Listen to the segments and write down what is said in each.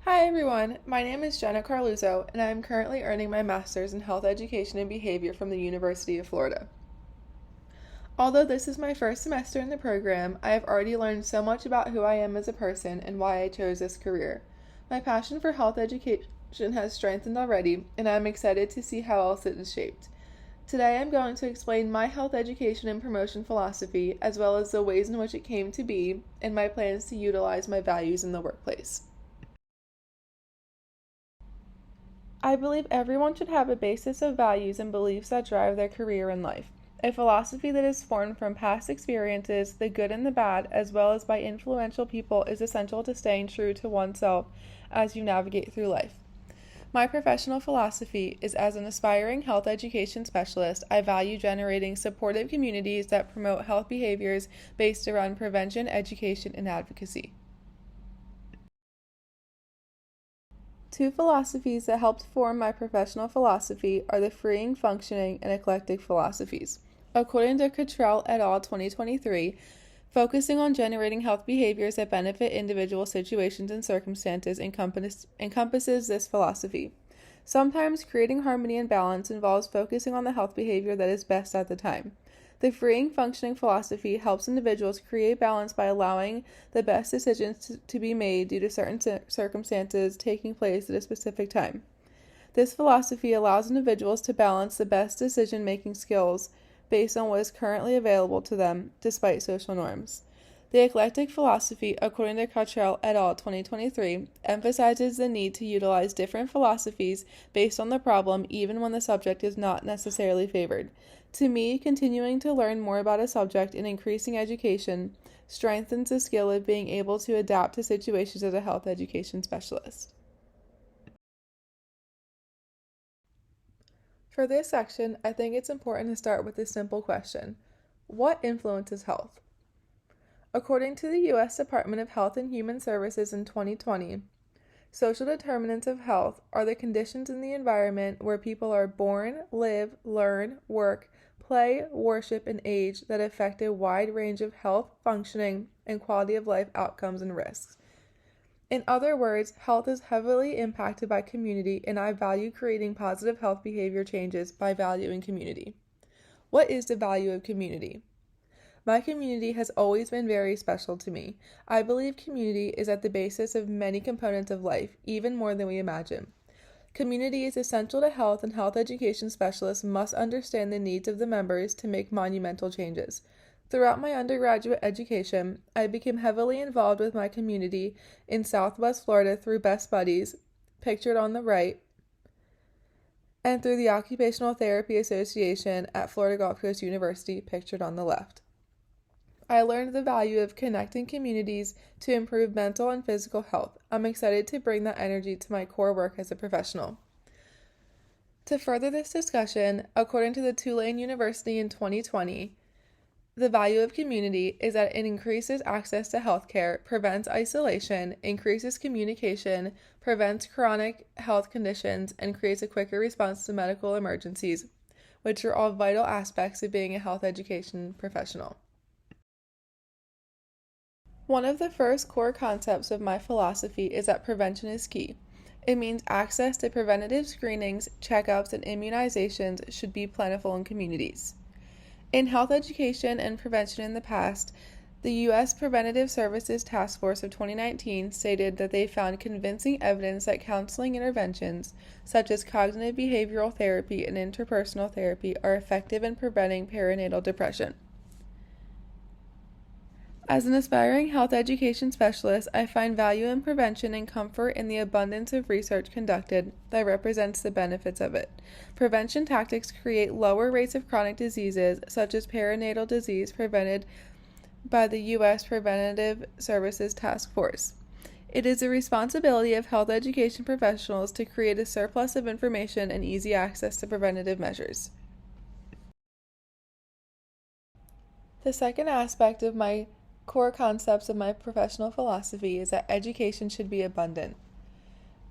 Hi everyone, my name is Jenna Carluzzo, and I am currently earning my master's in health education and behavior from the University of Florida. Although this is my first semester in the program, I have already learned so much about who I am as a person and why I chose this career. My passion for health education has strengthened already, and I am excited to see how else it is shaped. Today I'm going to explain my health education and promotion philosophy, as well as the ways in which it came to be, and my plans to utilize my values in the workplace. I believe everyone should have a basis of values and beliefs that drive their career in life. A philosophy that is formed from past experiences, the good and the bad, as well as by influential people, is essential to staying true to oneself as you navigate through life. My professional philosophy is as an aspiring health education specialist, I value generating supportive communities that promote health behaviors based around prevention, education, and advocacy. Two philosophies that helped form my professional philosophy are the freeing, functioning, and eclectic philosophies. According to Cottrell et al. 2023, focusing on generating health behaviors that benefit individual situations and circumstances encompasses this philosophy. Sometimes creating harmony and balance involves focusing on the health behavior that is best at the time. The freeing functioning philosophy helps individuals create balance by allowing the best decisions to be made due to certain circumstances taking place at a specific time. This philosophy allows individuals to balance the best decision making skills based on what is currently available to them, despite social norms. The eclectic philosophy, according to Cottrell et al. 2023, emphasizes the need to utilize different philosophies based on the problem, even when the subject is not necessarily favored. To me, continuing to learn more about a subject and increasing education strengthens the skill of being able to adapt to situations as a health education specialist. For this section, I think it's important to start with a simple question: what influences health? According to the U.S. Department of Health and Human Services in 2020, social determinants of health are the conditions in the environment where people are born, live, learn, work, play, worship, and age that affect a wide range of health, functioning, and quality of life outcomes and risks. In other words, health is heavily impacted by community, and I value creating positive health behavior changes by valuing community. What is the value of community? My community has always been very special to me. I believe community is at the basis of many components of life, even more than we imagine. Community is essential to health, and health education specialists must understand the needs of the members to make monumental changes. Throughout my undergraduate education, I became heavily involved with my community in Southwest Florida through Best Buddies, pictured on the right, and through the Occupational Therapy Association at Florida Gulf Coast University, pictured on the left. I learned the value of connecting communities to improve mental and physical health. I'm excited to bring that energy to my core work as a professional. To further this discussion, according to the Tulane University in 2020, the value of community is that it increases access to healthcare, prevents isolation, increases communication, prevents chronic health conditions, and creates a quicker response to medical emergencies, which are all vital aspects of being a health education professional. One of the first core concepts of my philosophy is that prevention is key. It means access to preventative screenings, checkups, and immunizations should be plentiful in communities. In health education and prevention in the past, the U.S. Preventative Services Task Force of 2019 stated that they found convincing evidence that counseling interventions, such as cognitive behavioral therapy and interpersonal therapy, are effective in preventing perinatal depression. As an aspiring health education specialist, I find value in prevention and comfort in the abundance of research conducted that represents the benefits of it. Prevention tactics create lower rates of chronic diseases, such as perinatal disease, prevented by the U.S. Preventative Services Task Force. It is the responsibility of health education professionals to create a surplus of information and easy access to preventative measures. The second aspect of my core concepts of my professional philosophy is that education should be abundant.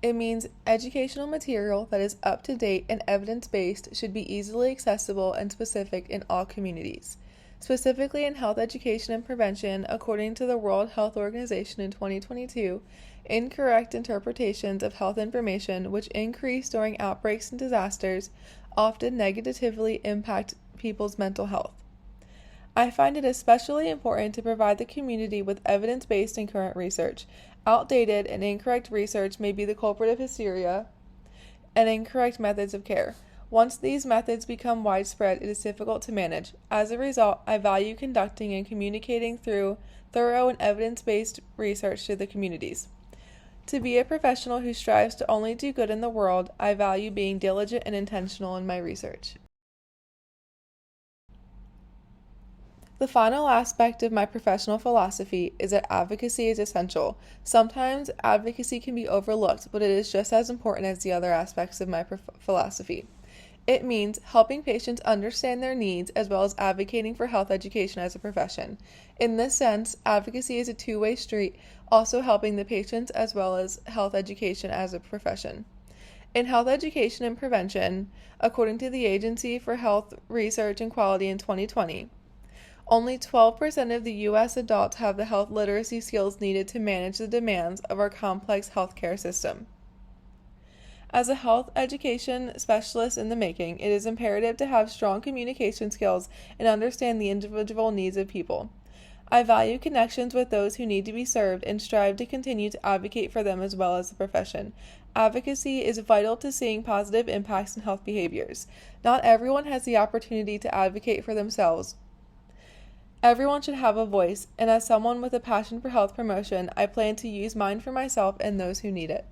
It means educational material that is up to date and evidence-based should be easily accessible and specific in all communities. Specifically in health education and prevention, according to the World Health Organization in 2022, incorrect interpretations of health information, which increase during outbreaks and disasters, often negatively impact people's mental health. I find it especially important to provide the community with evidence-based and current research. Outdated and incorrect research may be the culprit of hysteria and incorrect methods of care. Once these methods become widespread, it is difficult to manage. As a result, I value conducting and communicating through thorough and evidence-based research to the communities. To be a professional who strives to only do good in the world, I value being diligent and intentional in my research. The final aspect of my professional philosophy is that advocacy is essential. Sometimes advocacy can be overlooked, but it is just as important as the other aspects of my philosophy. It means helping patients understand their needs as well as advocating for health education as a profession. In this sense, advocacy is a two-way street, also helping the patients as well as health education as a profession. In health education and prevention, according to the Agency for Health Research and Quality in 2020, only 12% of the U.S. adults have the health literacy skills needed to manage the demands of our complex healthcare system. As a health education specialist in the making, it is imperative to have strong communication skills and understand the individual needs of people. I value connections with those who need to be served and strive to continue to advocate for them as well as the profession. Advocacy is vital to seeing positive impacts in health behaviors. Not everyone has the opportunity to advocate for themselves. Everyone should have a voice, and as someone with a passion for health promotion, I plan to use mine for myself and those who need it.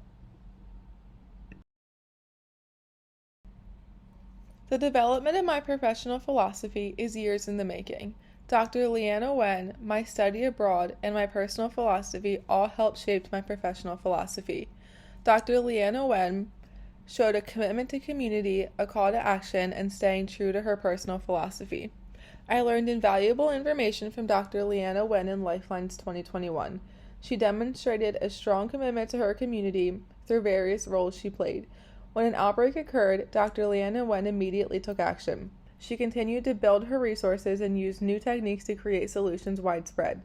The development of my professional philosophy is years in the making. Dr. Leanna Wen, my study abroad, and my personal philosophy all helped shape my professional philosophy. Dr. Leanna Wen showed a commitment to community, a call to action, and staying true to her personal philosophy. I learned invaluable information from Dr. Leanna Wen in Lifelines 2021. She demonstrated a strong commitment to her community through various roles she played. When an outbreak occurred, Dr. Leanna Wen immediately took action. She continued to build her resources and used new techniques to create solutions widespread.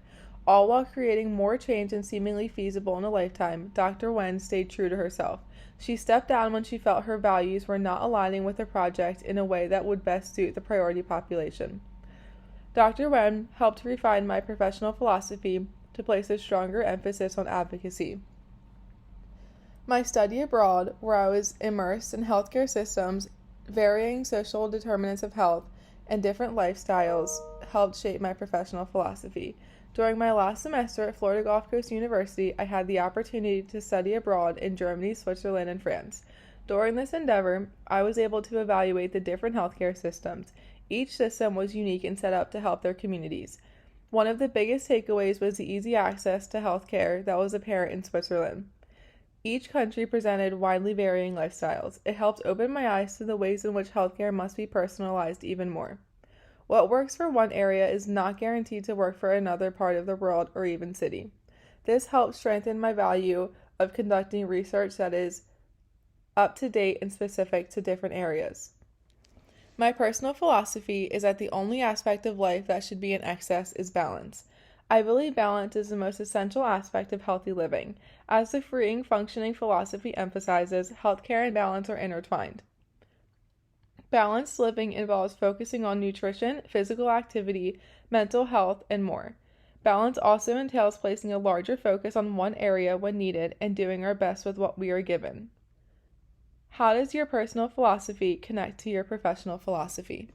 All while creating more change than seemingly feasible in a lifetime, Dr. Wen stayed true to herself. She stepped down when she felt her values were not aligning with the project in a way that would best suit the priority population. Dr. Wen helped refine my professional philosophy to place a stronger emphasis on advocacy. My study abroad, where I was immersed in healthcare systems, varying social determinants of health, and different lifestyles, helped shape my professional philosophy. During my last semester at Florida Gulf Coast University, I had the opportunity to study abroad in Germany, Switzerland, and France. During this endeavor, I was able to evaluate the different healthcare systems. Each system was unique and set up to help their communities. One of the biggest takeaways was the easy access to healthcare that was apparent in Switzerland. Each country presented widely varying lifestyles. It helped open my eyes to the ways in which healthcare must be personalized even more. What works for one area is not guaranteed to work for another part of the world or even city. This helped strengthen my value of conducting research that is up to date and specific to different areas. My personal philosophy is that the only aspect of life that should be in excess is balance. I believe balance is the most essential aspect of healthy living. As the freeing, functioning philosophy emphasizes, healthcare and balance are intertwined. Balanced living involves focusing on nutrition, physical activity, mental health, and more. Balance also entails placing a larger focus on one area when needed and doing our best with what we are given. How does your personal philosophy connect to your professional philosophy?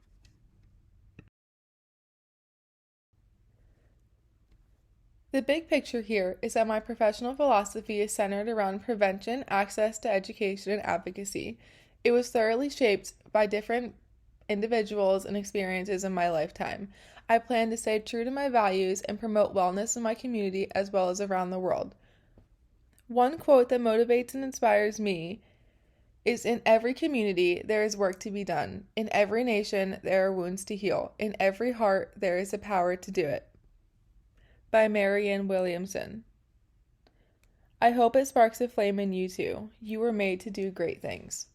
The big picture here is that my professional philosophy is centered around prevention, access to education, and advocacy. It was thoroughly shaped by different individuals and experiences in my lifetime. I plan to stay true to my values and promote wellness in my community as well as around the world. One quote that motivates and inspires me is, "In every community, there is work to be done. In every nation, there are wounds to heal. In every heart, there is a power to do it." By Marianne Williamson. I hope it sparks a flame in you too. You were made to do great things.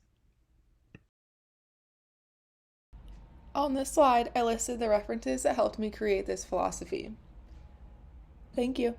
On this slide, I listed the references that helped me create this philosophy. Thank you.